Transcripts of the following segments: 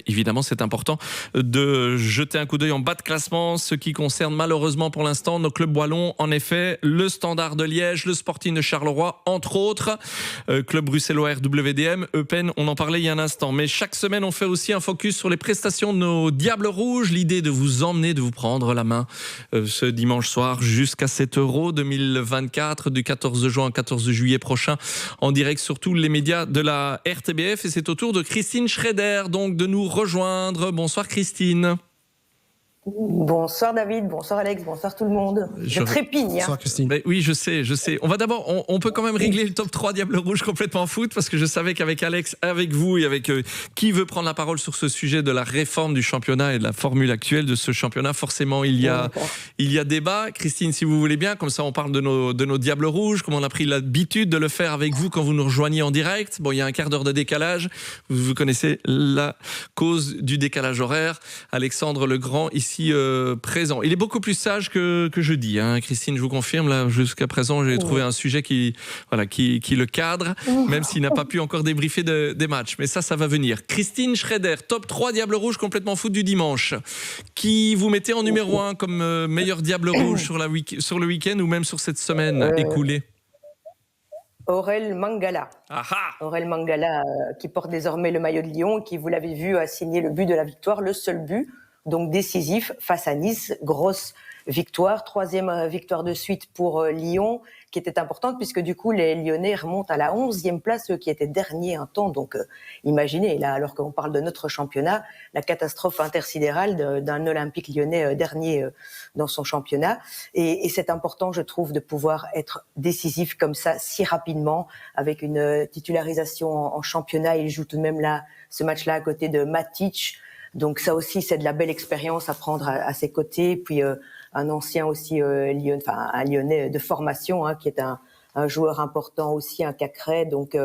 évidemment, c'est important de jeter un coup d'œil en bas de classement, ce qui concerne malheureusement pour l'instant nos clubs wallons. En effet, le Standard de Liège, le Sporting de Charleroi, entre autres, club bruxellois RWDM, Eupen, on en parlait il y a un instant. Mais chaque semaine, on fait aussi un focus sur les prestations de nos Diables Rouges. L'idée de vous emmener, de vous prendre la main ce dimanche soir jusqu'à cet Euro 2024 du 14 juin au 14 juillet prochain en direct sur tous les médias de la RTBF. Et c'est au tour de Christine Schraeder donc de nous rejoindre. Bonsoir Christine. Bonsoir David, bonsoir Alex, bonsoir tout le monde. Je trépigne. Bonsoir Christine. Ben oui, je sais. On va d'abord, on peut quand même régler le top 3 Diables Rouges complètement foot parce que je savais qu'avec Alex, avec vous et avec qui veut prendre la parole sur ce sujet de la réforme du championnat et de la formule actuelle de ce championnat, forcément il y a débat. Christine, si vous voulez bien, comme ça on parle de nos Diables Rouges, comme on a pris l'habitude de le faire avec vous quand vous nous rejoignez en direct. Bon, il y a un quart d'heure de décalage. Vous connaissez la cause du décalage horaire. Alexandre Legrand ici présent. Il est beaucoup plus sage que je dis, hein. Christine, je vous confirme, là, jusqu'à présent, j'ai trouvé un sujet qui le cadre, même s'il n'a pas pu encore débriefer des matchs. Mais ça va venir. Christine Schraeder, top 3 Diables Rouges complètement foot du dimanche. Qui vous mettez en numéro 1 comme meilleur Diable Rouge sur le week-end ou même sur cette semaine écoulée? Aurel Mangala. Aurel Mangala qui porte désormais le maillot de Lyon, qui, vous l'avez vu, a signé le but de la victoire, le seul but, donc décisif face à Nice. Grosse victoire, 3e victoire de suite pour Lyon, qui était importante puisque du coup les Lyonnais remontent à la 11e place, eux qui étaient derniers un temps. Donc imaginez, là, alors qu'on parle de notre championnat, la catastrophe intersidérale d'un Olympique lyonnais dernier dans son championnat. Et c'est important, je trouve, de pouvoir être décisif comme ça si rapidement, avec une titularisation en championnat. Il joue tout de même là ce match-là à côté de Matic. Donc ça aussi, c'est de la belle expérience à prendre à ses côtés. Puis un ancien aussi un Lyonnais de formation, hein, qui est un joueur important aussi, un Cacré. Donc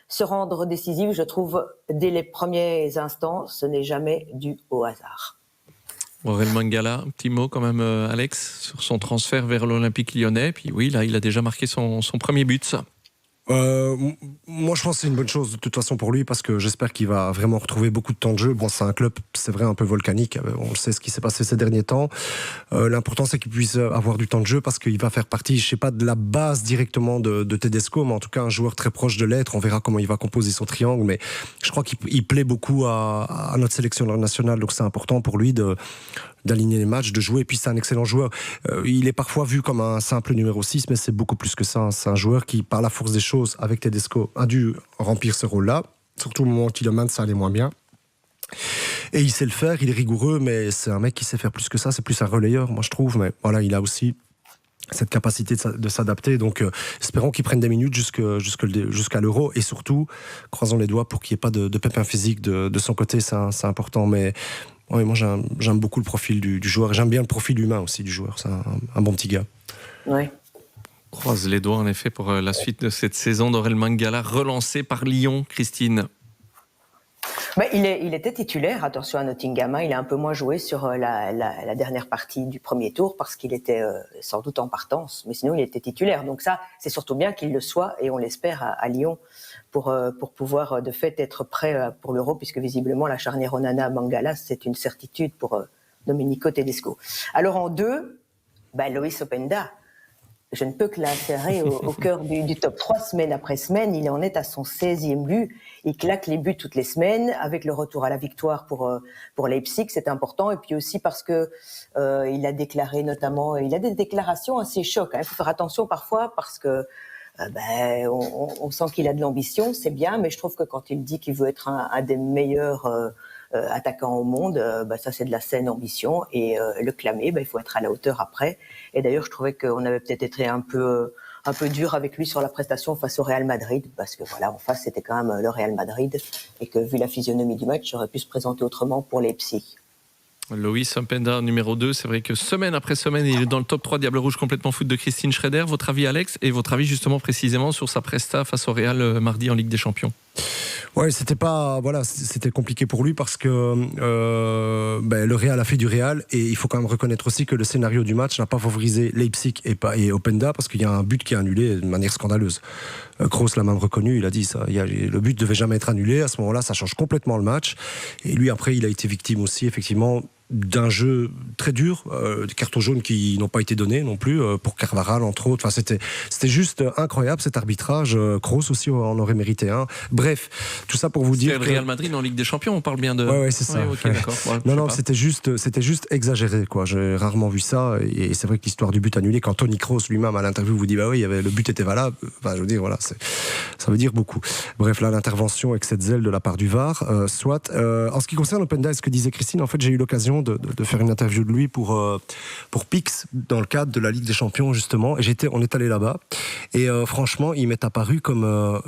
se rendre décisif, je trouve, dès les premiers instants, ce n'est jamais dû au hasard. Aurel Mangala, un petit mot quand même, Alex, sur son transfert vers l'Olympique lyonnais. Puis oui, là, il a déjà marqué son premier but, ça. Moi je pense que c'est une bonne chose de toute façon pour lui, parce que j'espère qu'il va vraiment retrouver beaucoup de temps de jeu. Bon, c'est un club, c'est vrai, un peu volcanique, on sait ce qui s'est passé ces derniers temps. L'important c'est qu'il puisse avoir du temps de jeu, parce qu'il va faire partie, je sais pas de la base directement de Tedesco, mais en tout cas un joueur très proche de l'être. On verra comment il va composer son triangle, mais je crois qu'il plaît beaucoup à notre sélection nationale, donc c'est important pour lui d'aligner les matchs, de jouer. Et puis c'est un excellent joueur. Il est parfois vu comme un simple numéro 6, mais c'est beaucoup plus que ça. C'est un joueur qui, par la force des choses, avec Tedesco, a dû remplir ce rôle-là. Surtout au moment où kilomètre, ça allait moins bien. Et il sait le faire, il est rigoureux, mais c'est un mec qui sait faire plus que ça. C'est plus un relayeur, moi je trouve. Mais voilà, il a aussi cette capacité de s'adapter. Donc espérons qu'il prenne des minutes jusqu'à l'Euro. Et surtout, croisons les doigts pour qu'il n'y ait pas de pépin physique de son côté. C'est important. Mais oui, moi j'aime beaucoup le profil du joueur. J'aime bien le profil humain aussi du joueur. C'est un bon petit gars. Oui. Croise les doigts en effet pour la suite de cette saison d'Aurel Mangala, relancé par Lyon, Christine. Il était titulaire, attention à Nottingham, hein. Il a un peu moins joué sur la dernière partie du premier tour parce qu'il était sans doute en partance, mais sinon il était titulaire. Donc ça, c'est surtout bien qu'il le soit, et on l'espère à Lyon pour pouvoir de fait être prêt pour l'Euro, puisque visiblement la charnière Onana-Mangala, c'est une certitude pour Domenico Tedesco. Alors en 2, Loïs Openda. Je ne peux que l'insérer au cœur du top 3 semaine après semaine. Il en est à son 16e but. Il claque les buts toutes les semaines, avec le retour à la victoire pour Leipzig, c'est important. Et puis aussi parce que il a déclaré notamment, il a des déclarations assez chocs, hein. Il faut faire attention parfois parce que on sent qu'il a de l'ambition, c'est bien, mais je trouve que quand il dit qu'il veut être un des meilleurs attaquant au monde, ça c'est de la saine ambition, et le clamer, il faut être à la hauteur après. Et d'ailleurs je trouvais qu'on avait peut-être été un peu dur avec lui sur la prestation face au Real Madrid, parce que voilà, en face c'était quand même le Real Madrid, et que vu la physionomie du match, j'aurais pu se présenter autrement pour Leipzig. Loïs Openda, numéro 2, c'est vrai que semaine après semaine, il est dans le top 3 Diable Rouge complètement foot de Christine Schraeder. Votre avis, Alex, et votre avis justement précisément sur sa presta face au Real mardi en Ligue des Champions? Ouais, c'était compliqué pour lui parce que le Real a fait du Real et il faut quand même reconnaître aussi que le scénario du match n'a pas favorisé Leipzig et Openda parce qu'il y a un but qui est annulé de manière scandaleuse. Kroos l'a même reconnu, il a dit ça. Le but devait jamais être annulé. À ce moment-là, ça change complètement le match. Et lui, après, il a été victime aussi, effectivement, d'un jeu très dur, des cartons jaunes qui n'ont pas été donnés non plus, pour Carvajal entre autres. Enfin, c'était juste incroyable cet arbitrage. Kroos aussi en aurait mérité un. Bref, tout ça pour vous dire que le Real Madrid en Ligue des Champions, on parle bien de... Ouais, c'est ça. Ouais, okay, d'accord. Ouais, non, c'était juste exagéré, quoi. J'ai rarement vu ça, et c'est vrai que l'histoire du but annulé, quand Toni Kroos lui-même à l'interview vous dit bah oui, le but était valable. Enfin, je veux dire, voilà, ça veut dire beaucoup. Bref, là, l'intervention avec cette zèle de la part du VAR, soit. En ce qui concerne Openda, ce que disait Christine, en fait, j'ai eu l'occasion de faire une interview de lui pour Pix dans le cadre de la Ligue des Champions justement, et on est allé là-bas et franchement il m'est apparu comme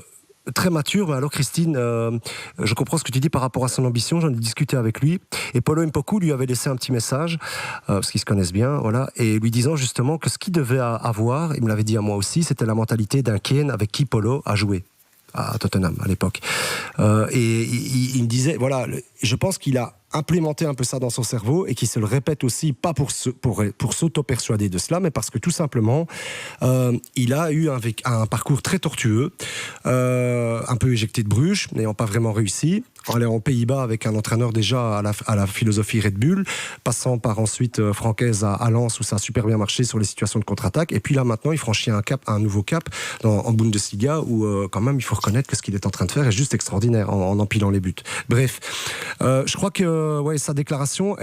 très mature. Mais alors Christine, je comprends ce que tu dis par rapport à son ambition, j'en ai discuté avec lui et Paulo Mpoku lui avait laissé un petit message parce qu'ils se connaissent bien, voilà, et lui disant justement que ce qu'il devait avoir, il me l'avait dit à moi aussi, c'était la mentalité d'un Kane avec qui Paulo a joué à Tottenham à l'époque, et il me disait voilà, je pense qu'il a implémenter un peu ça dans son cerveau et qui se le répète aussi, pas pour s'auto-persuader de cela, mais parce que tout simplement il a eu un parcours très tortueux, un peu éjecté de Bruges, n'ayant pas vraiment réussi, aller aux Pays-Bas avec un entraîneur déjà à la philosophie Red Bull, passant par ensuite Francaise à Lens où ça a super bien marché sur les situations de contre-attaque, et puis là maintenant il franchit un nouveau cap en Bundesliga où quand même il faut reconnaître que ce qu'il est en train de faire est juste extraordinaire en empilant les buts. Bref, je crois que sa déclaration,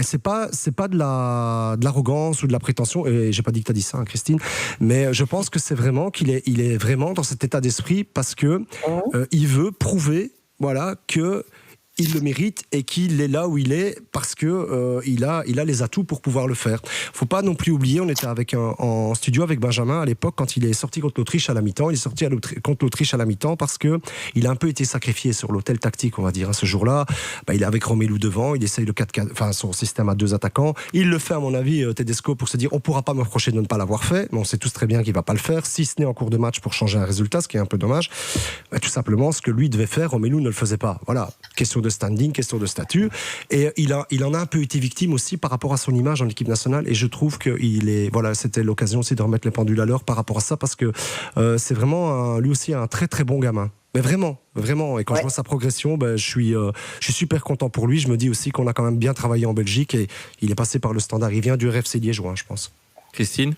c'est pas de l'arrogance ou de la prétention, et j'ai pas dit que t'as dit ça, hein, Christine, mais je pense que c'est vraiment qu'il est vraiment dans cet état d'esprit parce que il veut prouver, voilà, que il le mérite et qu'il est là où il est parce que il a les atouts pour pouvoir le faire. Faut pas non plus oublier, on était en studio avec Benjamin à l'époque quand il est sorti contre l'Autriche à la mi-temps. Il est sorti contre l'Autriche à la mi-temps parce que il a un peu été sacrifié sur l'autel tactique, on va dire. Ce jour-là, il est avec Romelu devant, il essaye le 4-4, enfin son système à 2 attaquants. Il le fait à mon avis, Tedesco, pour se dire on pourra pas me reprocher de ne pas l'avoir fait, mais on sait tous très bien qu'il va pas le faire, si ce n'est en cours de match pour changer un résultat, ce qui est un peu dommage. Tout simplement, ce que lui devait faire, Romelu ne le faisait pas. Voilà, question de standing, question de statut, et il en a un peu été victime aussi par rapport à son image en équipe nationale, et je trouve que c'était l'occasion aussi de remettre les pendules à l'heure par rapport à ça, parce que c'est vraiment lui aussi un très très bon gamin. Mais vraiment, et quand je vois sa progression, je suis super content pour lui. Je me dis aussi qu'on a quand même bien travaillé en Belgique, et il est passé par le Standard. Il vient du RFC Liégeois, je pense. Christine ?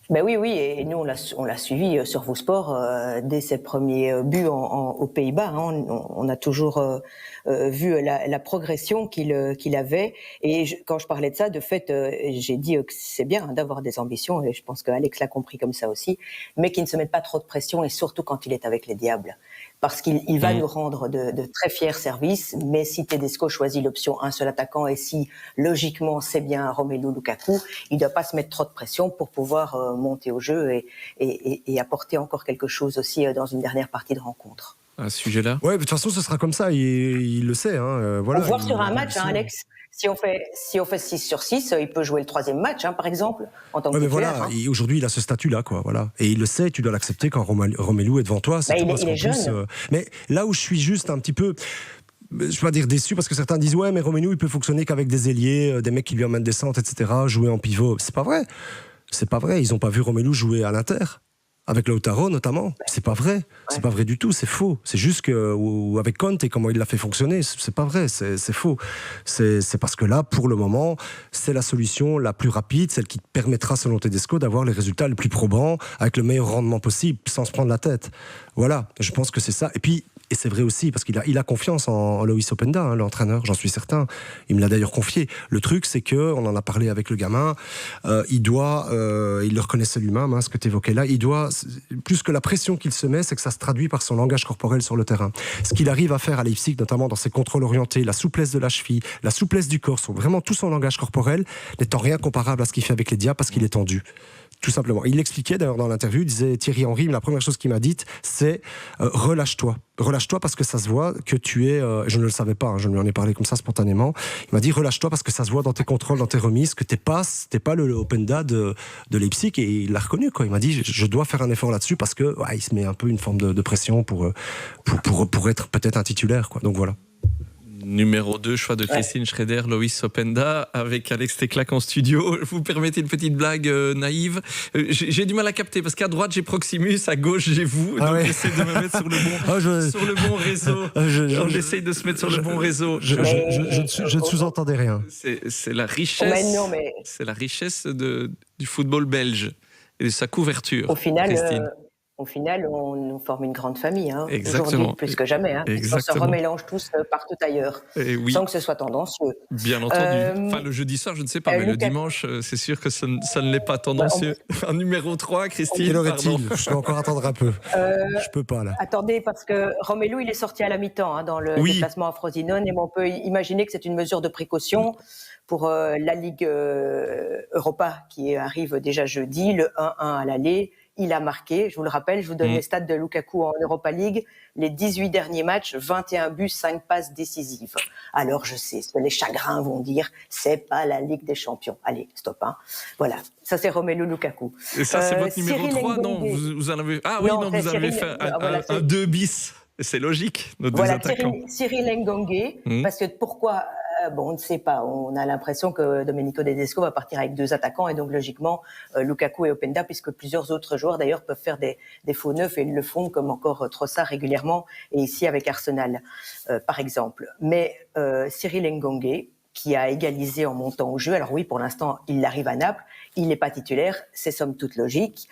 Oui, et nous on l'a suivi sur Vos Sports dès ses premiers buts aux Pays-Bas. Hein. On a toujours vu la progression qu'il avait. Et quand je parlais de ça, de fait, j'ai dit que c'est bien d'avoir des ambitions, et je pense qu'Alex l'a compris comme ça aussi, mais qu'il ne se mette pas trop de pression, et surtout quand il est avec les Diables. Parce qu'il va nous rendre de très fiers services, mais si Tedesco choisit l'option un seul attaquant, et si logiquement c'est bien Romelu Lukaku, il ne doit pas se mettre trop de pression pour pouvoir monter au jeu et apporter encore quelque chose aussi dans une dernière partie de rencontre. À ce sujet-là ? Ouais, de toute façon ce sera comme ça, il le sait. Voilà, on voit sur un match, Alex. Si on fait 6 sur 6, il peut jouer le 3e match, par exemple, en tant que titulaire. Voilà, aujourd'hui, il a ce statut-là, quoi. Voilà. Et il le sait, tu dois l'accepter quand Romelu est devant toi. Il est jeune. Mais là où je suis juste un petit peu, je ne vais pas dire déçu, parce que certains disent ouais, mais Romelu, il peut fonctionner qu'avec des ailiers, des mecs qui lui emmènent des centres, etc., jouer en pivot. C'est pas vrai. Ils n'ont pas vu Romelu jouer à l'Inter. Avec Lautaro notamment, c'est pas vrai, c'est pas vrai du tout, c'est faux. C'est juste que, ou avec Conte et comment il l'a fait fonctionner, c'est pas vrai, c'est faux. C'est parce que là, pour le moment, c'est la solution la plus rapide, celle qui permettra, selon Tedesco, d'avoir les résultats les plus probants, avec le meilleur rendement possible, sans se prendre la tête. Voilà, je pense que c'est ça. Et puis, et c'est vrai aussi, parce qu'il a confiance en Loïs Openda, l'entraîneur, j'en suis certain. Il me l'a d'ailleurs confié. Le truc, c'est que, on en a parlé avec le gamin, il le reconnaissait lui-même, ce que tu évoquais là, il doit, plus que la pression qu'il se met, c'est que ça se traduit par son langage corporel sur le terrain. Ce qu'il arrive à faire à Leipzig, notamment dans ses contrôles orientés, la souplesse de la cheville, la souplesse du corps, vraiment tout son langage corporel, n'étant rien comparable à ce qu'il fait avec les Diables, parce qu'il est tendu. Tout simplement. Il l'expliquait d'ailleurs dans l'interview, il disait Thierry Henry, la première chose qu'il m'a dite, c'est relâche-toi. Relâche-toi parce que ça se voit que tu es, je ne le savais pas, je lui en ai parlé comme ça spontanément, il m'a dit relâche-toi parce que ça se voit dans tes contrôles, dans tes remises, que t'es pas le Openda de Leipzig, et il l'a reconnu, quoi. Il m'a dit je dois faire un effort là-dessus parce que il se met un peu une forme de pression pour être peut-être un titulaire, quoi. Donc voilà. Numéro 2, choix de Christine Schreder, Loïs Openda, avec Alex Teclac en studio. Vous permettez une petite blague naïve. J'ai du mal à capter, parce qu'à droite, j'ai Proximus, à gauche, j'ai vous. Donc j'essaie de me mettre sur le bon réseau. On essaye de se mettre sur le bon réseau. Je ne sous-entendais rien. C'est la richesse, c'est la richesse du football belge et de sa couverture, Christine. Au final, on forme une grande famille, Exactement. Aujourd'hui, plus que jamais. On se remélange tous partout ailleurs, sans que ce soit tendancieux. Bien entendu. Le jeudi soir, je ne sais pas, mais le dimanche, c'est sûr que ça ne l'est pas tendancieux. En numéro 3, Christine. Quelle heure est-il ? Je vais encore attendre un peu. Je peux pas, là. Attendez, parce que Romelu, il est sorti à la mi-temps dans le déplacement à Frosinone, et on peut imaginer que c'est une mesure de précaution pour la Ligue Europa qui arrive déjà jeudi, le 1-1 à l'aller. Il a marqué, je vous le rappelle, je vous donne les stats de Lukaku en Europa League, les 18 derniers matchs, 21 buts, 5 passes décisives. Alors je sais ce que les chagrins vont dire, c'est pas la Ligue des Champions. Allez, stop. Voilà, ça c'est Romelu Lukaku. Et ça c'est votre numéro 3, non vous en avez... Ah oui, non, vous avez fait un 2 bis. C'est logique, nos deux attaquants. Cyril Ngongue, parce que pourquoi on ne sait pas. On a l'impression que Domenico Tedesco va partir avec 2 attaquants, et donc logiquement Lukaku et Openda, puisque plusieurs autres joueurs d'ailleurs peuvent faire des faux neufs, et ils le font, comme encore Trossard régulièrement, et ici avec Arsenal par exemple. Mais Cyril Ngongue, qui a égalisé en montant au jeu, alors oui, pour l'instant il arrive à Naples, il n'est pas titulaire, c'est somme toute logique,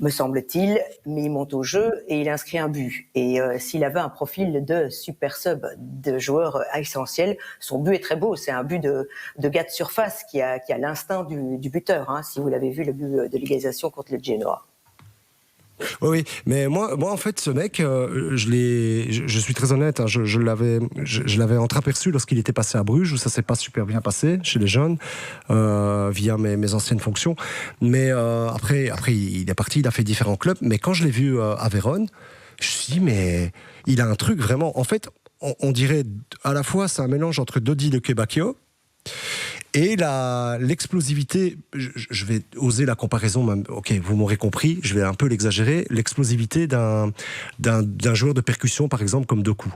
me semble-t-il, mais il monte au jeu et il inscrit un but. Et s'il avait un profil de super sub, de joueur essentiel, son but est très beau. C'est un but de gars de surface qui a l'instinct du buteur, si vous l'avez vu, le but de l'égalisation contre le Genoa. Oui, mais moi en fait, ce mec, je suis très honnête, je l'avais entreaperçu lorsqu'il était passé à Bruges, où ça s'est pas super bien passé chez les jeunes, via mes anciennes fonctions. Mais après, il est parti, il a fait différents clubs. Mais quand je l'ai vu à Vérone, je me suis dit, mais il a un truc vraiment. En fait, on dirait à la fois, c'est un mélange entre Dodi de Kebakio et l'explosivité, je vais oser la comparaison, même, ok, vous m'aurez compris, je vais un peu l'exagérer, l'explosivité d'un joueur de percussion, par exemple, comme Doku.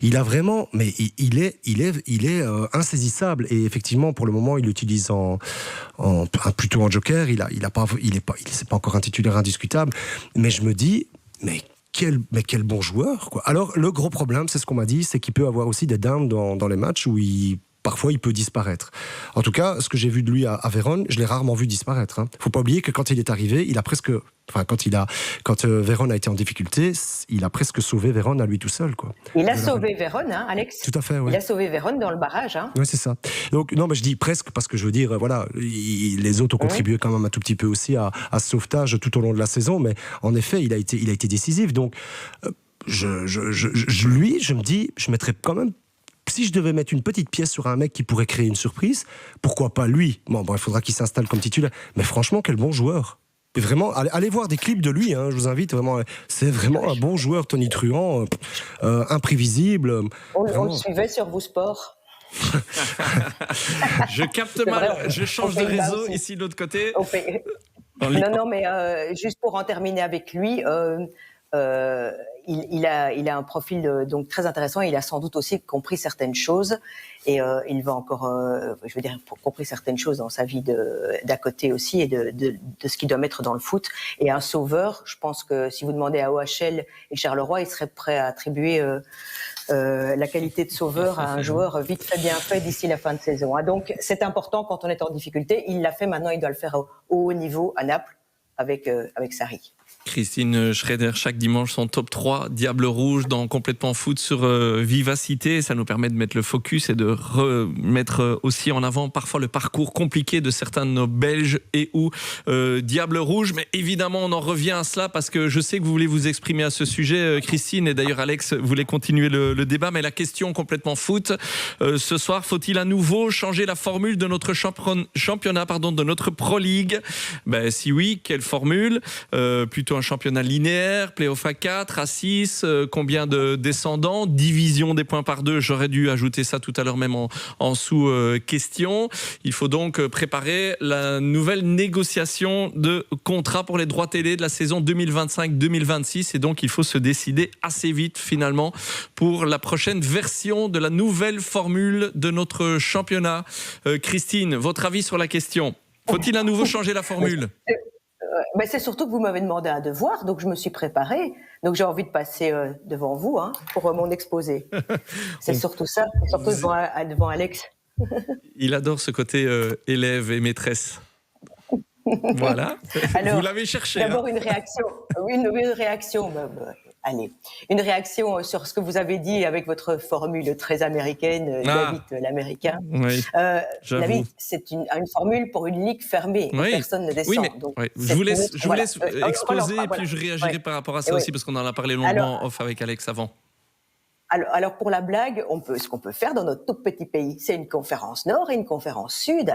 Il a vraiment, mais il est insaisissable, et effectivement, pour le moment, il l'utilise plutôt en joker, c'est pas encore un titulaire indiscutable, mais je me dis, mais quel bon joueur, quoi. Alors, le gros problème, c'est ce qu'on m'a dit, c'est qu'il peut avoir aussi des downs dans les matchs où parfois, il peut disparaître. En tout cas, ce que j'ai vu de lui à Vérone, je l'ai rarement vu disparaître. Faut pas oublier que quand il est arrivé, quand Vérone a été en difficulté, il a presque sauvé Vérone à lui tout seul, quoi. Il a sauvé Vérone, Alex. Tout à fait, oui. Il a sauvé Vérone dans le barrage, Oui, c'est ça. Donc, non, mais je dis presque parce que je veux dire, voilà, les autres ont contribué quand même un tout petit peu aussi à ce sauvetage tout au long de la saison, mais en effet, il a été décisif. Donc, je me dis, je mettrais quand même. Si je devais mettre une petite pièce sur un mec qui pourrait créer une surprise, pourquoi pas lui ? Bon, il faudra qu'il s'installe comme titulaire. Mais franchement, quel bon joueur. Et vraiment, allez voir des clips de lui, je vous invite vraiment. C'est vraiment un bon joueur, Tony Truant, imprévisible. On le suivait sur Vous Sport. Je capte mal, je change de réseau ici de l'autre côté. Non, mais juste pour en terminer avec lui, il a un profil donc très intéressant. Il a sans doute aussi compris certaines choses, et il va encore, compris certaines choses dans sa vie d'à côté aussi, et de ce qu'il doit mettre dans le foot. Et un sauveur, je pense que si vous demandez à OHL et Charleroi, il serait prêt à attribuer la qualité de sauveur à un joueur vite fait bien fait d'ici la fin de saison. Donc c'est important quand on est en difficulté. Il l'a fait, maintenant il doit le faire au haut niveau à Naples avec Sarri. Christine Schrader, chaque dimanche, son top 3 Diable Rouge dans Complètement Foot sur Vivacité. Ça nous permet de mettre le focus et de remettre aussi en avant parfois le parcours compliqué de certains de nos Belges et ou Diable Rouge. Mais évidemment, on en revient à cela parce que je sais que vous voulez vous exprimer à ce sujet, Christine, et d'ailleurs Alex voulait continuer le débat. Mais la question Complètement Foot, ce soir, faut-il à nouveau changer la formule de notre championnat, de notre Pro League? Si oui, quelle formule? Plutôt un championnat linéaire, play-off à 4, à 6, combien de descendants, division des points par 2, j'aurais dû ajouter ça tout à l'heure même en sous-question. Il faut donc préparer la nouvelle négociation de contrat pour les droits télé de la saison 2025-2026 et donc il faut se décider assez vite finalement pour la prochaine version de la nouvelle formule de notre championnat. Christine, votre avis sur la question? Faut-il à nouveau changer la formule? C'est surtout que vous m'avez demandé un devoir, donc je me suis préparée. Donc j'ai envie de passer devant vous pour mon exposé. C'est surtout ça, surtout devant Alex. Il adore ce côté élève et maîtresse. Voilà, alors, vous l'avez cherché. D'abord une réaction. Oui, une réaction. Allez, une réaction sur ce que vous avez dit avec votre formule très américaine, David l'américain. Oui, David, c'est une formule pour une ligue fermée, où personne ne descend. Oui, mais donc, je vous laisse exposer et puis je réagirai par rapport à ça aussi parce qu'on en a parlé longuement off avec Alex avant. Alors pour la blague, ce qu'on peut faire dans notre tout petit pays, c'est une conférence Nord et une conférence Sud,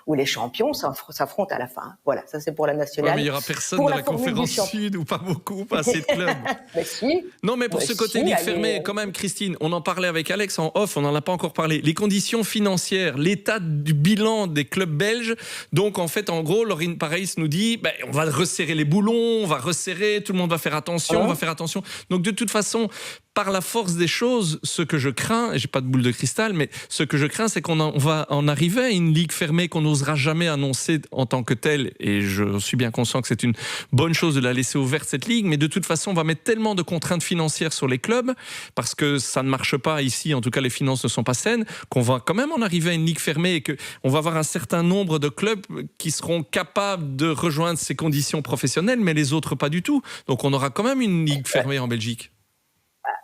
où les champions s'affrontent à la fin. Voilà, ça c'est pour la nationale. Mais il n'y aura personne dans la conférence Sud ou pas beaucoup, pas assez de clubs. Mais si. Non, mais pour ce côté ligue fermée, quand même, Christine, on en parlait avec Alex en off, on n'en a pas encore parlé. Les conditions financières, l'état du bilan des clubs belges. Donc en fait, en gros, Laurine Pareis nous dit, on va resserrer les boulons, on va resserrer, tout le monde va faire attention, on va faire attention. Donc de toute façon, par la force des choses, ce que je crains, et j'ai pas de boule de cristal, mais ce que je crains, c'est qu'on va en arriver à une ligue fermée qu'on n'osera jamais annoncer en tant que telle, et je suis bien conscient que c'est une bonne chose de la laisser ouverte, cette ligue, mais de toute façon, on va mettre tellement de contraintes financières sur les clubs, parce que ça ne marche pas ici, en tout cas les finances ne sont pas saines, qu'on va quand même en arriver à une ligue fermée et qu'on va avoir un certain nombre de clubs qui seront capables de rejoindre ces conditions professionnelles, mais les autres pas du tout. Donc on aura quand même une ligue fermée en Belgique.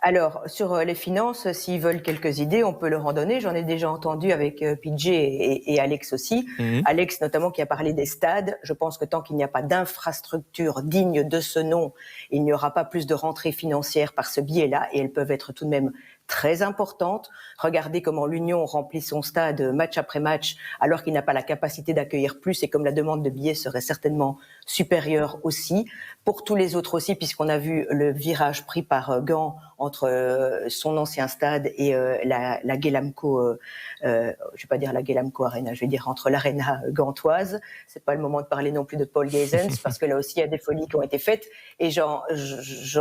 Alors, sur les finances, s'ils veulent quelques idées, on peut leur en donner. J'en ai déjà entendu avec PJ et Alex aussi. Alex, notamment, qui a parlé des stades. Je pense que tant qu'il n'y a pas d'infrastructure digne de ce nom, il n'y aura pas plus de rentrées financières par ce biais-là. Et elles peuvent être tout de même très importantes. Regardez comment l'Union remplit son stade match après match, alors qu'il n'a pas la capacité d'accueillir plus, et comme la demande de billets serait certainement supérieure aussi. Pour tous les autres aussi, puisqu'on a vu le virage pris par Gand entre son ancien stade et la Guélamco, je vais pas dire la Guélamco Arena, je vais dire entre l'Arena gantoise. C'est pas le moment de parler non plus de Paul Geysens, parce que là aussi il y a des folies qui ont été faites, et j'en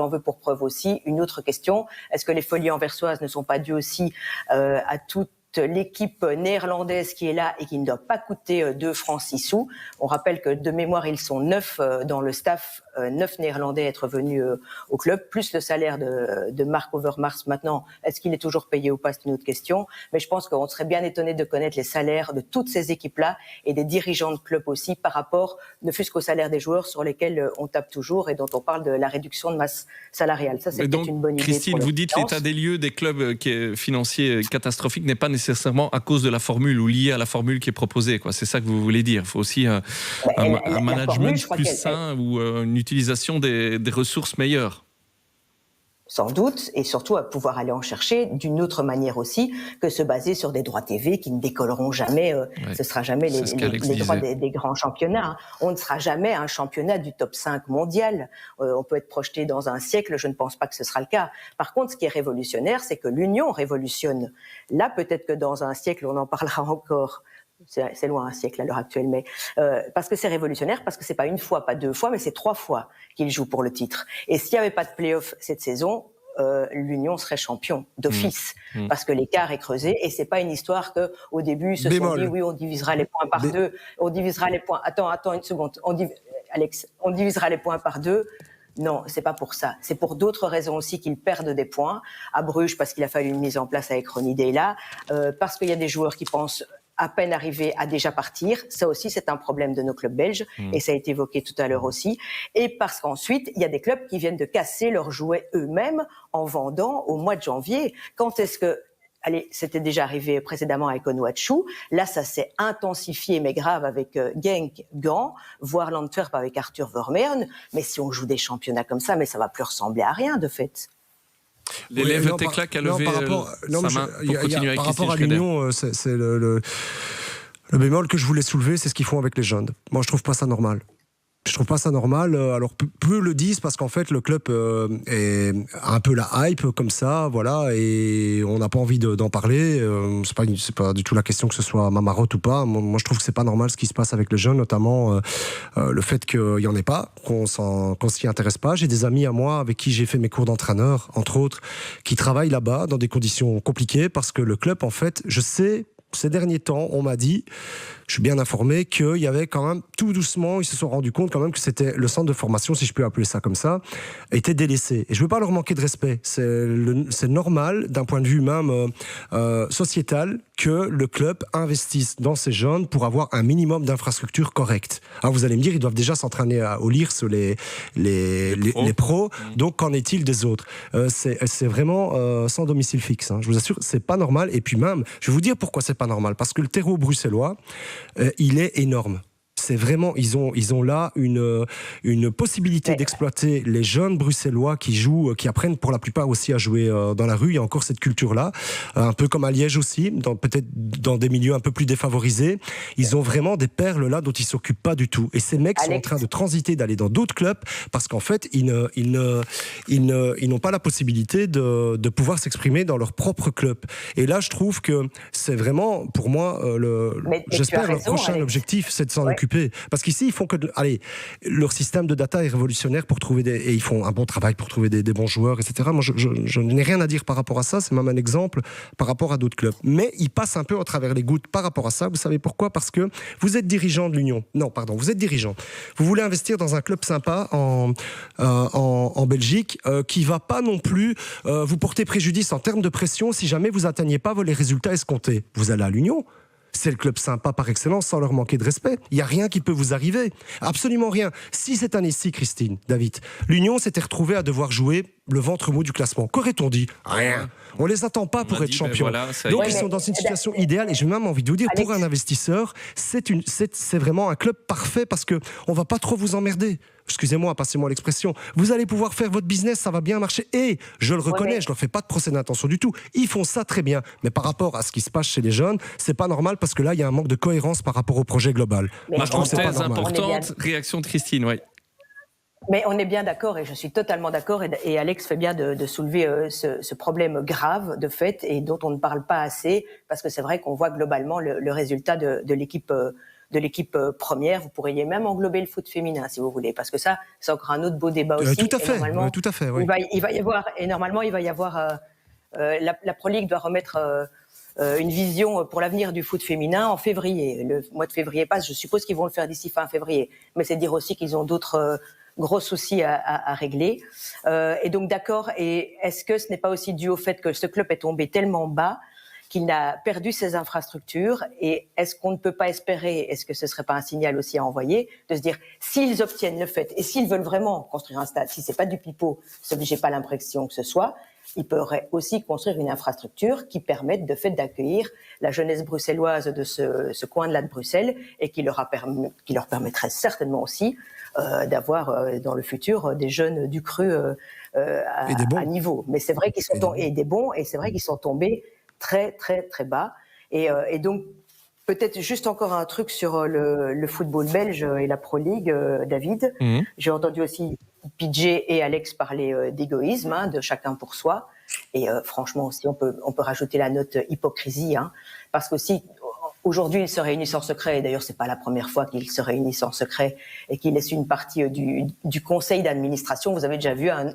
veux pour preuve aussi une autre question. Est-ce que les folies anversoises ne sont pas dues aussi à toute l'équipe néerlandaise qui est là et qui ne doit pas coûter 2 francs 6 sous. On rappelle que de mémoire, ils sont 9 dans le staff, 9 néerlandais à être venus au club, plus le salaire de Marc Overmars maintenant. Est-ce qu'il est toujours payé ou pas, c'est une autre question. Mais je pense qu'on serait bien étonné de connaître les salaires de toutes ces équipes-là et des dirigeants de club aussi par rapport, ne fût-ce qu'au salaire des joueurs sur lesquels on tape toujours et dont on parle de la réduction de masse salariale. Ça, c'est peut-être une bonne idée. Christine, vous dites l'état des lieux des clubs financiers catastrophiques n'est pas nécessairement à cause de la formule ou lié à la formule qui est proposée, quoi. C'est ça que vous voulez dire. Il faut aussi un management plus sain ou une utilisation des ressources meilleures. Sans doute, et surtout à pouvoir aller en chercher d'une autre manière aussi que se baser sur des droits TV qui ne décolleront jamais. Ce sera jamais les droits des grands championnats. On ne sera jamais un championnat du top 5 mondial. On peut être projeté dans un siècle, je ne pense pas que ce sera le cas. Par contre, ce qui est révolutionnaire, c'est que l'Union révolutionne. Là, peut-être que dans un siècle, on en parlera encore. C'est loin un siècle à l'heure actuelle, mais parce que c'est révolutionnaire, parce que c'est pas une fois, pas 2 fois, mais c'est 3 fois qu'il joue pour le titre. Et s'il n'y avait pas de play-off cette saison, l'Union serait champion d'office, parce que l'écart est creusé, et c'est pas une histoire que au début ils se sont dit oui, on divisera les points par 2, on divisera les points. Attends une seconde, Alex, on divisera les points par 2. Non, c'est pas pour ça. C'est pour d'autres raisons aussi qu'ils perdent des points. À Bruges, parce qu'il a fallu une mise en place avec Ronny Deila, parce qu'il y a des joueurs qui pensent à peine arrivé à déjà partir. Ça aussi, c'est un problème de nos clubs belges, et ça a été évoqué tout à l'heure aussi. Et parce qu'ensuite, il y a des clubs qui viennent de casser leurs jouets eux-mêmes en vendant au mois de janvier. Quand est-ce que... Allez, c'était déjà arrivé précédemment avec Onuachu. Là, ça s'est intensifié, mais grave, avec Genk, Gand, voire l'Antwerp avec Arthur Vermeeren. Mais si on joue des championnats comme ça, mais ça va plus ressembler à rien, de fait. L'élève Tecla qui a levé sa main pour continuer avec par Christine rapport à Schneider. l'Union, c'est le bémol que je voulais soulever, c'est ce qu'ils font avec les jeunes. Moi, je trouve pas ça normal. Je trouve pas ça normal. Alors peu le disent parce qu'en fait le club est un peu la hype comme ça, voilà, et on n'a pas envie d'en parler. C'est pas du tout la question que ce soit ma marotte ou pas. Moi je trouve que c'est pas normal ce qui se passe avec les jeunes, notamment le fait qu'il y en ait pas, qu'on s'y intéresse pas. J'ai des amis à moi avec qui j'ai fait mes cours d'entraîneur, entre autres, qui travaillent là-bas dans des conditions compliquées parce que le club, en fait, je sais. Ces derniers temps, on m'a dit, je suis bien informé, qu'il y avait quand même, tout doucement, ils se sont rendus compte quand même que c'était le centre de formation, si je peux appeler ça comme ça, était délaissé. Et je ne veux pas leur manquer de respect. C'est normal, d'un point de vue même sociétal, que le club investisse dans ces jeunes pour avoir un minimum d'infrastructures correctes. Alors vous allez me dire, ils doivent déjà s'entraîner au LIRS, les pros. Donc qu'en est-il des autres ? C'est vraiment sans domicile fixe. Hein. Je vous assure, c'est pas normal. Et puis même, je vais vous dire pourquoi c'est pas normal. Parce que le terreau bruxellois, il est énorme. C'est vraiment, ils ont là une possibilité d'exploiter les jeunes bruxellois qui jouent, qui apprennent pour la plupart aussi à jouer dans la rue. Il y a encore cette culture-là, un peu comme à Liège aussi, peut-être dans des milieux un peu plus défavorisés. Ils ont vraiment des perles là dont ils s'occupent pas du tout. Et ces mecs sont en train de transiter, d'aller dans d'autres clubs parce qu'en fait, ils n'ont pas la possibilité de pouvoir s'exprimer dans leur propre club. Et là, je trouve que c'est vraiment, pour moi, j'espère le prochain objectif, c'est de s'en occuper. Parce qu'ici, ils font que... Allez, leur système de data est révolutionnaire pour trouver et ils font un bon travail pour trouver des bons joueurs, etc. Moi, je n'ai rien à dire par rapport à ça. C'est même un exemple par rapport à d'autres clubs. Mais ils passent un peu au travers les gouttes par rapport à ça. Vous savez pourquoi ? Parce que vous êtes dirigeant de l'Union. Non, pardon, vous êtes dirigeant. Vous voulez investir dans un club sympa en Belgique qui va pas non plus vous porter préjudice en termes de pression si jamais vous atteignez pas les résultats escomptés. Vous allez à l'Union. C'est le club sympa par excellence, sans leur manquer de respect. Il n'y a rien qui peut vous arriver. Absolument rien. Si cette année-ci, Christine, David, l'Union s'était retrouvée à devoir jouer le ventre mou du classement, qu'aurait-on dit ? Rien. On les attend pas pour être champions. Voilà, donc ils sont dans une situation idéale et j'ai même envie de vous dire, Alex, pour un investisseur, c'est vraiment un club parfait parce que on va pas trop vous emmerder. Excusez-moi, passez-moi l'expression. Vous allez pouvoir faire votre business, ça va bien marcher. Et je le reconnais, je leur fais pas de procès d'intention du tout. Ils font ça très bien. Mais par rapport à ce qui se passe chez les jeunes, c'est pas normal parce que là, il y a un manque de cohérence par rapport au projet global. Moi, je trouve que c'est pas normal. Importante réaction de Christine, oui. Mais on est bien d'accord, et je suis totalement d'accord, et Alex fait bien de soulever ce problème grave de fait, et dont on ne parle pas assez, parce que c'est vrai qu'on voit globalement le résultat de l'équipe première. Vous pourriez même englober le foot féminin, si vous voulez, parce que ça, c'est encore un autre beau débat aussi. Tout à fait, oui. Il va y avoir, la Pro League doit remettre une vision pour l'avenir du foot féminin en février. Le mois de février passe, je suppose qu'ils vont le faire d'ici fin février, mais c'est dire aussi qu'ils ont d'autres gros soucis à régler. Et donc d'accord, et est-ce que ce n'est pas aussi dû au fait que ce club est tombé tellement bas qu'il n'a perdu ses infrastructures, et est-ce qu'on ne peut pas espérer, est-ce que ce serait pas un signal aussi à envoyer, de se dire, s'ils obtiennent le fait, et s'ils veulent vraiment construire un stade, si c'est pas du pipeau, j'ai pas l'impression que ce soit, ils pourraient aussi construire une infrastructure qui permette de fait d'accueillir la jeunesse bruxelloise de ce coin-là de Bruxelles, et qui leur permettrait certainement aussi d'avoir dans le futur des jeunes du cru à niveau. Mais c'est vrai qu'ils sont c'est vrai qu'ils sont tombés très très très bas, et donc peut-être juste encore un truc sur le football belge et la Pro League, David. J'ai entendu aussi PJ et Alex parler d'égoïsme, de chacun pour soi, et franchement aussi on peut rajouter la note hypocrisie, parce que si aujourd'hui ils se réunissent en secret, et d'ailleurs c'est pas la première fois qu'ils se réunissent en secret et qu'ils laissent une partie du conseil d'administration. Vous avez déjà vu un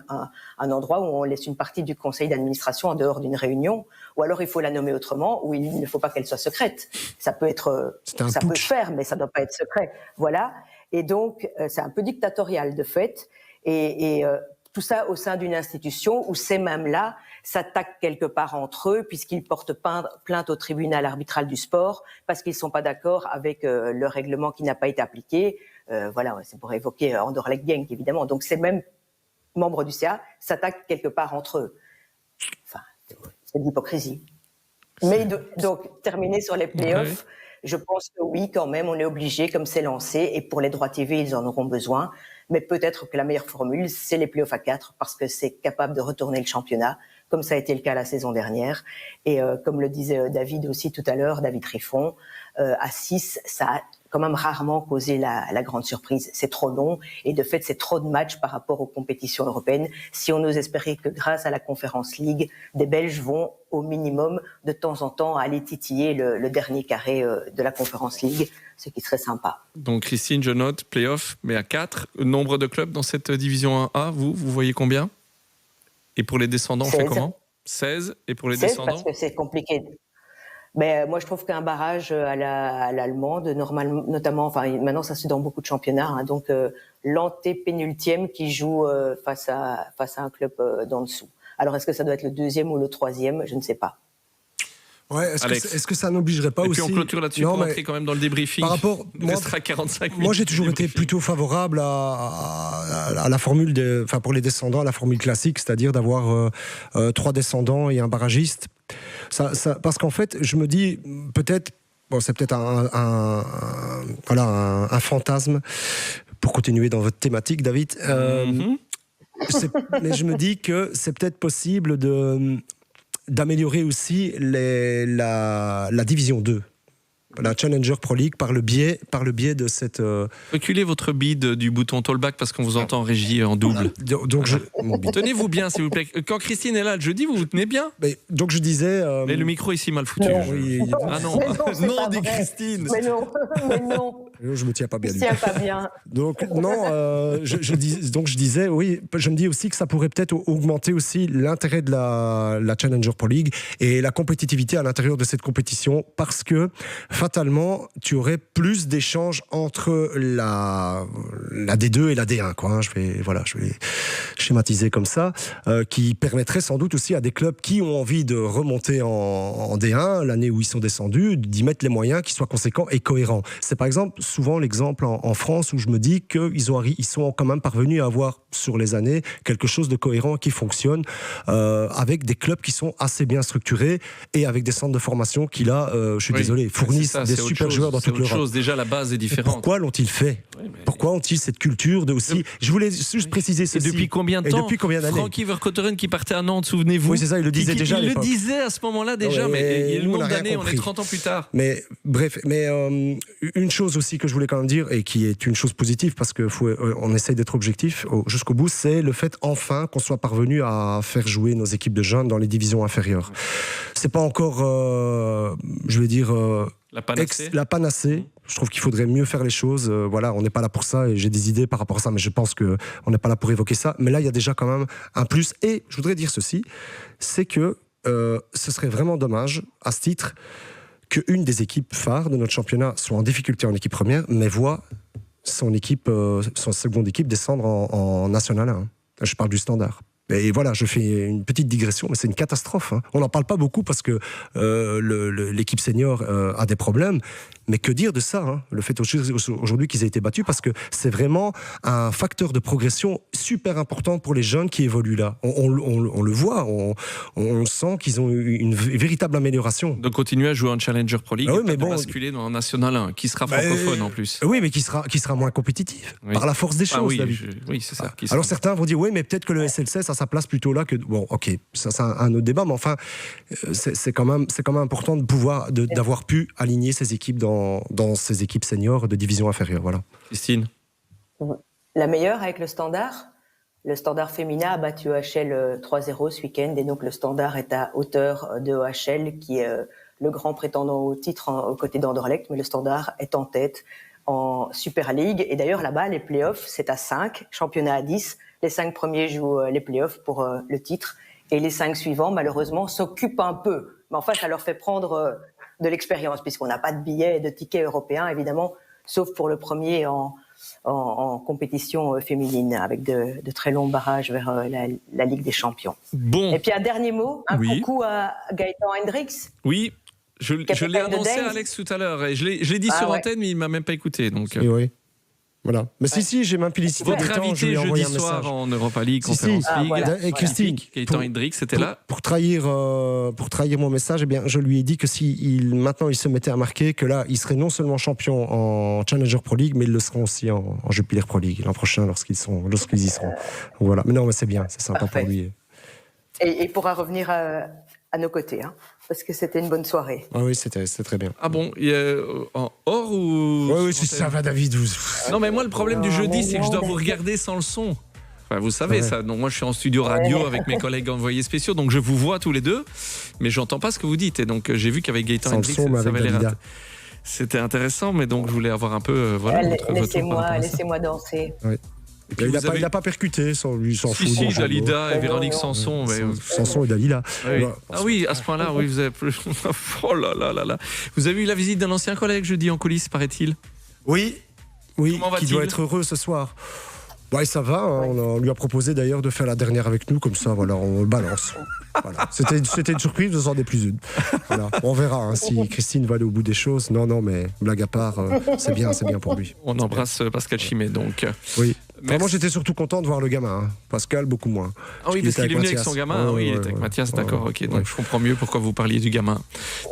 endroit où on laisse une partie du conseil d'administration en dehors d'une réunion, ou alors il faut la nommer autrement, ou il ne faut pas qu'elle soit secrète. Ça peut se faire, mais ça doit pas être secret. Voilà. Et donc c'est un peu dictatorial de fait. Et tout ça au sein d'une institution où ces mêmes-là s'attaquent quelque part entre eux puisqu'ils portent plainte au tribunal arbitral du sport parce qu'ils ne sont pas d'accord avec le règlement qui n'a pas été appliqué. Voilà, c'est pour évoquer Anderlecht Genk évidemment. Donc ces mêmes membres du CA s'attaquent quelque part entre eux. Enfin, c'est de l'hypocrisie. Mais donc terminer sur les playoffs, je pense que oui, quand même, on est obligé, comme c'est lancé, et pour les droits TV, ils en auront besoin. Mais peut-être que la meilleure formule, c'est les playoffs à 4, parce que c'est capable de retourner le championnat, comme ça a été le cas la saison dernière. Et comme le disait David aussi tout à l'heure, David Riffon, à 6, ça a quand même rarement causé la grande surprise. C'est trop long, et de fait, c'est trop de matchs par rapport aux compétitions européennes. Si on ose espérer que grâce à la Conference League, des Belges vont au minimum de temps en temps aller titiller le dernier carré de la Conference League, ce qui serait sympa. Donc Christine, je note, play-off, mais à 4. Nombre de clubs dans cette division 1A, vous voyez combien? Et pour les descendants, on fait comment? 16. Et pour les 16 descendants? parce que c'est compliqué. Mais moi, je trouve qu'un barrage à l'allemande, normalement, notamment, enfin, maintenant, ça se fait dans beaucoup de championnats, hein, donc l'antépénultième qui joue face à un club d'en dessous. Alors, est-ce que ça doit être le 2e ou le 3e? Je ne sais pas. Ouais, est-ce que ça n'obligerait pas aussi... Et puis on clôture là-dessus pour entrer quand même dans le débriefing. Par rapport, il restera 45 minutes. Moi, j'ai toujours été plutôt favorable à la formule, pour les descendants, à la formule classique, c'est-à-dire d'avoir 3 descendants et un barragiste. Parce qu'en fait, je me dis, peut-être, c'est peut-être un fantasme, pour continuer dans votre thématique, David. Mais je me dis que c'est peut-être possible d'améliorer aussi la Division 2, la Challenger Pro League, par le biais de cette... Reculez votre bide du bouton Tollback parce qu'on vous entend en régie en double. Donc Tenez-vous bien, s'il vous plaît. Quand Christine est là le jeudi, vous vous tenez bien. Donc je disais... Mais le micro ici mal foutu. Non, Ah non, non, dit Christine. Mais non. Je me tiens pas bien. Je tiens pas bien. Donc non, je disais, oui, je me dis aussi que ça pourrait peut-être augmenter aussi l'intérêt de la Challenger Pro League et la compétitivité à l'intérieur de cette compétition, parce que fatalement, tu aurais plus d'échanges entre la D2 et la D1, quoi. Hein. Je vais schématiser comme ça, qui permettrait sans doute aussi à des clubs qui ont envie de remonter en D1 l'année où ils sont descendus, d'y mettre les moyens qui soient conséquents et cohérents. C'est par exemple souvent l'exemple en France où je me dis qu'ils sont quand même parvenus à avoir sur les années quelque chose de cohérent qui fonctionne, avec des clubs qui sont assez bien structurés et avec des centres de formation qui là, je suis désolé, fournissent des super joueurs dans toute l'Europe. Déjà la base est différente. Pourquoi l'ont-ils fait? Pourquoi ont-ils cette culture de aussi... Je voulais juste préciser ceci. Et depuis combien de temps? Depuis combien d'années? Francky Vercotteren qui partait à Nantes, souvenez-vous. Oui, c'est ça, il le disait déjà. Il le disait à ce moment-là déjà, mais il y a le nombre d'années, on est 30 ans plus tard. Mais bref, une chose aussi que je voulais quand même dire, et qui est une chose positive, parce qu'on essaye d'être objectif jusqu'au bout, c'est le fait enfin qu'on soit parvenu à faire jouer nos équipes de jeunes dans les divisions inférieures. C'est pas encore, je vais dire... La panacée. Je trouve qu'il faudrait mieux faire les choses. Voilà, on n'est pas là pour ça et j'ai des idées par rapport à ça, mais je pense qu'on n'est pas là pour évoquer ça. Mais là, il y a déjà quand même un plus. Et je voudrais dire ceci, c'est que ce serait vraiment dommage, à ce titre, qu'une des équipes phares de notre championnat soit en difficulté en équipe première, mais voit son seconde équipe descendre en National 1. Je parle du Standard. Et voilà, je fais une petite digression, mais c'est une catastrophe. Hein. On n'en parle pas beaucoup parce que l'équipe senior a des problèmes. Mais que dire de ça, hein, le fait aujourd'hui qu'ils aient été battus, parce que c'est vraiment un facteur de progression super important pour les jeunes qui évoluent là. On le voit, on sent qu'ils ont eu une véritable amélioration. De continuer à jouer en Challenger Pro League, mais de basculer dans National 1, qui sera francophone en plus. Oui, mais qui sera moins compétitif, par la force des choses. Oui, c'est ça. Alors certains vont dire, oui, mais peut-être que le SLC, ça a sa place plutôt là que... Bon, ok, ça c'est un autre débat, mais enfin, c'est quand même important d'avoir pu aligner ces équipes dans ces équipes seniors de division inférieure. Voilà. Christine? La meilleure avec le Standard. Le Standard féminin a battu OHL 3-0 ce week-end, et donc le Standard est à hauteur de OHL, qui est le grand prétendant au titre aux côtés d'Anderlecht, mais le Standard est en tête en Super League. Et d'ailleurs, là-bas, les playoffs, c'est à 5, championnat à 10. Les 5 premiers jouent les playoffs pour le titre, et les 5 suivants, malheureusement, s'occupent un peu. Mais enfin, ça leur fait prendre de l'expérience, puisqu'on n'a pas de billets et de tickets européens, évidemment, sauf pour le premier en compétition féminine, avec de très longs barrages vers la Ligue des Champions. Bon. Et puis un dernier mot, coucou à Gaëtan Hendricks. Oui, je l'ai annoncé à Alex tout à l'heure, et je l'ai dit sur antenne, mais il ne m'a même pas écouté. Donc, oui. Voilà. Mais si, j'ai même félicité votre invité jeudi soir en Europa League, Conférence League. Voilà. Et Christine, Gaëtan Hendricks, c'était là. Pour trahir mon message, eh bien, je lui ai dit que maintenant il se mettait à marquer, que là, il serait non seulement champion en Challenger Pro League, mais ils le seront aussi en Jupiler Pro League l'an prochain lorsqu'ils y seront. Donc, voilà. Mais non, mais c'est bien, c'est sympa pour lui. Et il pourra revenir à nos côtés, hein, parce que c'était une bonne soirée. Ah oui, c'était très bien. Ah bon, en hors ou... Oui, si ça va, David. Non, mais moi, le problème du jeudi, c'est que je dois vous regarder sans le son. Enfin, vous savez ça. Donc moi, je suis en studio radio avec mes collègues envoyés spéciaux, donc je vous vois tous les deux, mais j'entends pas ce que vous dites. Et donc j'ai vu qu'avec Gaëtan Hendricks, ça avait l'air... C'était intéressant, mais donc je voulais avoir un peu laissez-moi danser. Oui. Il n'a pas percuté, lui s'en fout. Si, Dalida et Véronique Sanson. Sanson et Dalida. Oui. Ah oui, à ce point-là, oui, vous avez plus. Oh là là là là. Vous avez eu la visite d'un ancien collègue jeudi en coulisses, paraît-il. Oui, qui doit être heureux ce soir. Ouais, ça va. Hein. On lui a proposé d'ailleurs de faire la dernière avec nous, comme ça, voilà, on le balance. Voilà. C'était une surprise, vous en avez plus une. Voilà. On verra hein, si Christine va aller au bout des choses. Non, mais blague à part, c'est bien pour lui. On embrasse Pascal Chimay, donc. Oui. Moi, j'étais surtout content de voir le gamin. Hein. Pascal, beaucoup moins. Ah oui, parce qu'il est venu avec son gamin. Oui, il était avec Mathias, d'accord. Ok, donc je comprends mieux pourquoi vous parliez du gamin.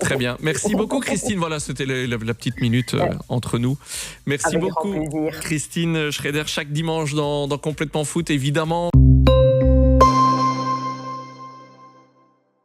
Très bien. Merci beaucoup, Christine. Voilà, c'était la petite minute entre nous. Merci beaucoup, Christine Schraeder, chaque dimanche dans Complètement Foot, évidemment.